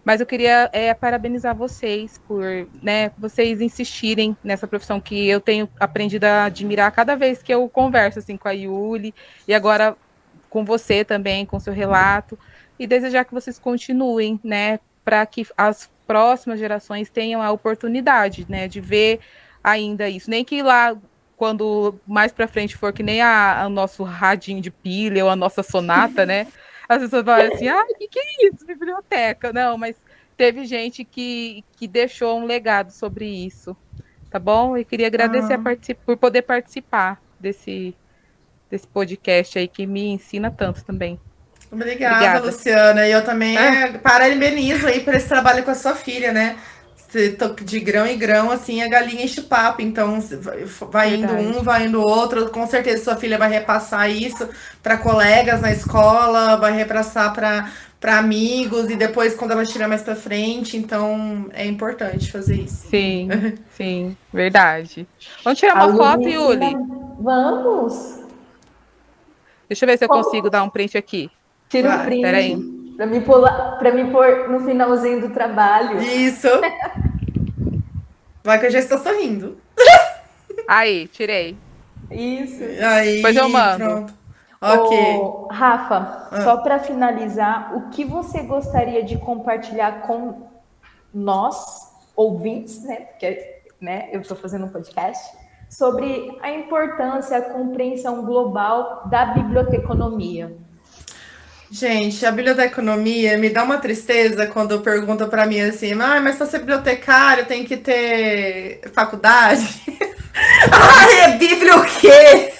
Mas eu queria parabenizar vocês por, né, vocês insistirem nessa profissão que eu tenho aprendido a admirar cada vez que eu converso assim com a Yuli e agora com você também, com seu relato, e desejar que vocês continuem, né, para que as próximas gerações tenham a oportunidade, né, de ver ainda isso. Nem que lá quando mais para frente for que nem o nosso radinho de pilha ou a nossa sonata, né? As pessoas falam assim, que é isso, biblioteca? Não, mas teve gente que deixou um legado sobre isso, tá bom? E queria agradecer Ah, por poder participar desse podcast aí que me ensina tanto também. obrigada, Obrigada. Luciana. E eu também Ah, parabenizo aí por esse trabalho com a sua filha, né? De grão em grão, assim, a galinha enche o papo. Então, vai indo um, verdade. vai indo outro. Com certeza sua filha vai repassar isso para colegas na escola, vai repassar para amigos e depois quando ela estiver mais para frente. Então, é importante fazer isso. Sim, sim, verdade. Vamos tirar A uma Lu foto, me ensina. Yuli? Vamos! Deixa eu ver se eu consigo Como? dar um print aqui. Tira um Vai. Peraí. print para me pôr no finalzinho do trabalho. Isso. Vai que eu já estou sorrindo. Aí, tirei. Isso. Depois eu Aí, mando. pronto. Ok. Ô, Rafa, Ah. só para finalizar, o que você gostaria de compartilhar com nós, ouvintes, né? Porque, né, eu estou fazendo um podcast, sobre a importância, a compreensão global da biblioteconomia. Gente, a biblioteconomia me dá uma tristeza quando perguntam para mim assim, mas para ser bibliotecário tem que ter faculdade? Ai, é bíblia o quê?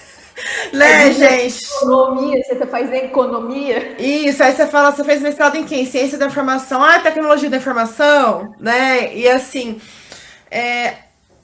Né, gente? Economia, você faz economia? Isso, aí você fala, você fez mestrado em quê? Em ciência da informação? Ah, tecnologia da informação, né? E assim, é,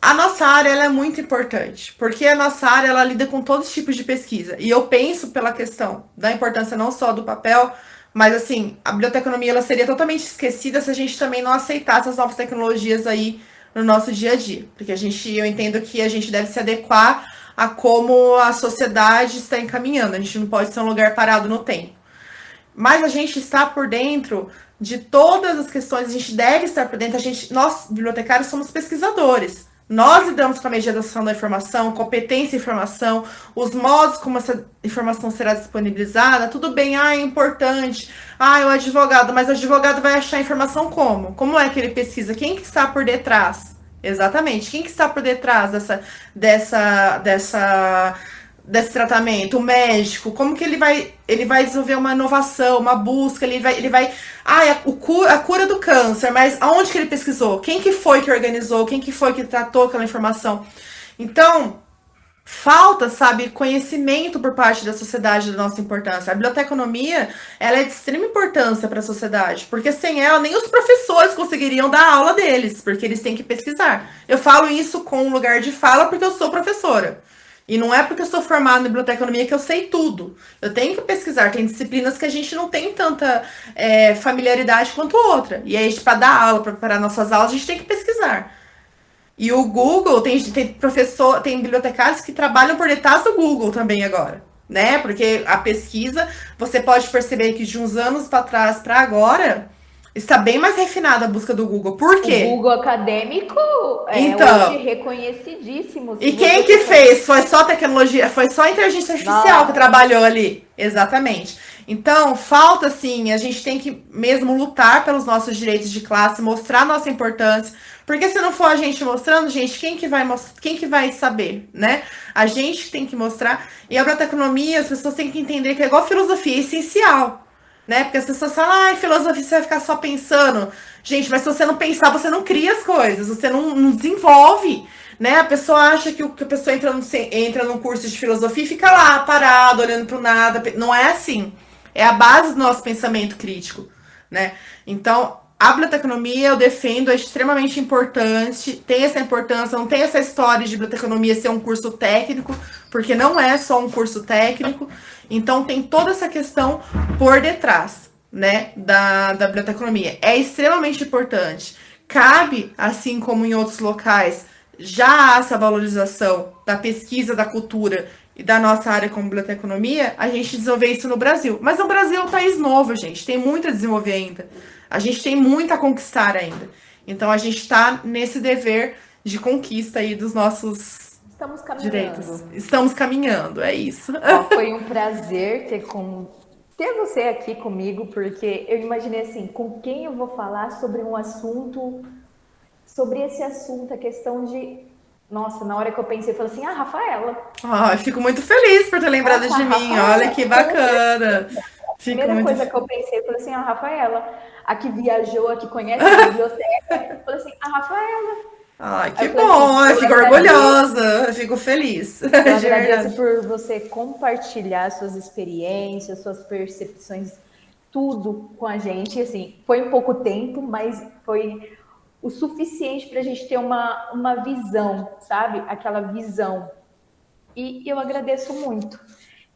a nossa área ela é muito importante, porque a nossa área ela lida com todos os tipos de pesquisa. E eu penso pela questão da importância não só do papel, mas assim, a biblioteconomia ela seria totalmente esquecida se a gente também não aceitasse as novas tecnologias aí no nosso dia a dia. Porque eu entendo que a gente deve se adequar a como a sociedade está encaminhando. A gente não pode ser um lugar parado no tempo. Mas a gente está por dentro de todas as questões, a gente deve estar por dentro, nós, bibliotecários, somos pesquisadores. Nós lidamos com a mediação da informação, competência em informação, os modos como essa informação será disponibilizada, tudo bem, é importante. O advogado, mas o advogado vai achar a informação como? Como é que ele pesquisa? Quem que está por detrás? Exatamente, quem que está por detrás desse tratamento, o médico, como que ele vai desenvolver uma inovação, uma busca, a cura do câncer, mas aonde que ele pesquisou? Quem que foi que organizou? Quem que foi que tratou aquela informação? Então, falta, sabe, conhecimento por parte da sociedade da nossa importância. A biblioteconomia, ela é de extrema importância para a sociedade, porque sem ela nem os professores conseguiriam dar aula deles, porque eles têm que pesquisar. Eu falo isso com um lugar de fala porque eu sou professora. E não é porque eu sou formada em biblioteconomia que eu sei tudo. Eu tenho que pesquisar. Tem disciplinas que a gente não tem tanta familiaridade quanto outra. E aí, para dar aula, para preparar nossas aulas, a gente tem que pesquisar. E o Google, tem bibliotecários que trabalham por detrás do Google também agora. Né? Porque a pesquisa, você pode perceber que de uns anos para trás para agora, está bem mais refinada a busca do Google. Por quê? O Google acadêmico então, hoje reconhecidíssimo. E quem que fez? Foi só tecnologia, foi só a inteligência artificial que trabalhou ali. Exatamente. Então, falta assim, a gente tem que mesmo lutar pelos nossos direitos de classe, mostrar nossa importância. Porque se não for a gente mostrando, gente, quem que vai saber, né? A gente tem que mostrar. E a biblioteconomia, as pessoas têm que entender que é igual filosofia, é essencial. Né? Porque as pessoas falam, filosofia você vai ficar só pensando. Gente, mas se você não pensar, você não cria as coisas, você não desenvolve. Né? A pessoa acha que a pessoa entra num curso de filosofia e fica lá, parado, olhando para o nada. Não é assim. É a base do nosso pensamento crítico. Né? Então, a biblioteconomia eu defendo, é extremamente importante, tem essa importância, não tem essa história de biblioteconomia ser um curso técnico, porque não é só um curso técnico. Então, tem toda essa questão por detrás, né, da biblioteconomia. É extremamente importante. Cabe, assim como em outros locais, já há essa valorização da pesquisa, da cultura e da nossa área como biblioteconomia, a gente desenvolver isso no Brasil. Mas o Brasil é um país novo, gente. Tem muito a desenvolver ainda. A gente tem muito a conquistar ainda. Então, a gente está nesse dever de conquista aí dos nossos direitos. Estamos caminhando, é isso. Foi um prazer ter você aqui comigo, porque eu imaginei assim, com quem eu vou falar sobre um assunto, sobre esse assunto, a questão de... Nossa, na hora que eu pensei, eu falei assim, Rafaela. Eu fico muito feliz por ter lembrado de mim, Rafaela, olha que bacana. A primeira coisa que eu pensei, eu falei assim, Rafaela, a que viajou, a que conhece a biblioteca, eu falei assim, Rafaela. Ai, que bom, eu fico orgulhosa, eu fico feliz. Eu agradeço por você compartilhar suas experiências, suas percepções, tudo com a gente. Assim, foi um pouco tempo, mas foi o suficiente para a gente ter uma visão, sabe? Aquela visão. E eu agradeço muito.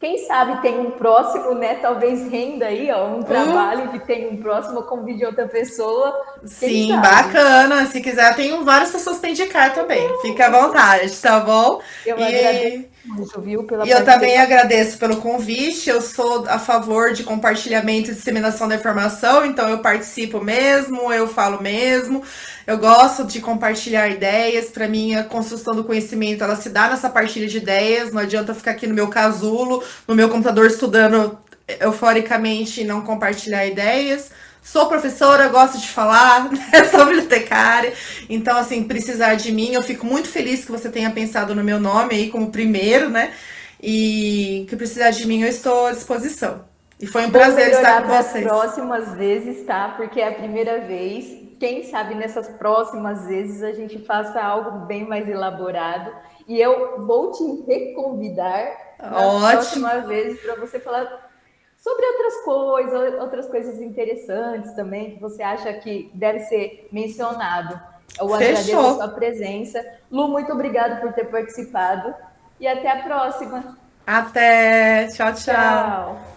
Quem sabe tem um próximo, né? Talvez renda aí, um trabalho que tem um próximo, convide outra pessoa. Sim, bacana. Se quiser, tem várias pessoas para indicar também. Fica à vontade, tá bom? Eu agradeço muito, viu? E eu também agradeço pelo convite. Eu sou a favor de compartilhamento e disseminação da informação, então eu participo mesmo, eu falo mesmo. Eu gosto de compartilhar ideias. Para mim, a construção do conhecimento, ela se dá nessa partilha de ideias. Não adianta eu ficar aqui no meu casulo, no meu computador, estudando euforicamente e não compartilhar ideias. Sou professora, gosto de falar, né? Sou bibliotecária. Então, assim, precisar de mim, eu fico muito feliz que você tenha pensado no meu nome aí como primeiro, né? E que precisar de mim, eu estou à disposição. E foi um Vou prazer estar com melhorar das vocês. próximas vezes, tá? Porque é a primeira vez. Quem sabe nessas próximas vezes a gente faça algo bem mais elaborado. E eu vou te reconvidar nas Ótimo. próximas vezes para você falar sobre outras coisas interessantes também, que você acha que deve ser mencionado. Eu agradeço a Fechou. sua presença. Lu, muito obrigada por ter participado. E até a próxima. Até. Tchau, tchau. Tchau.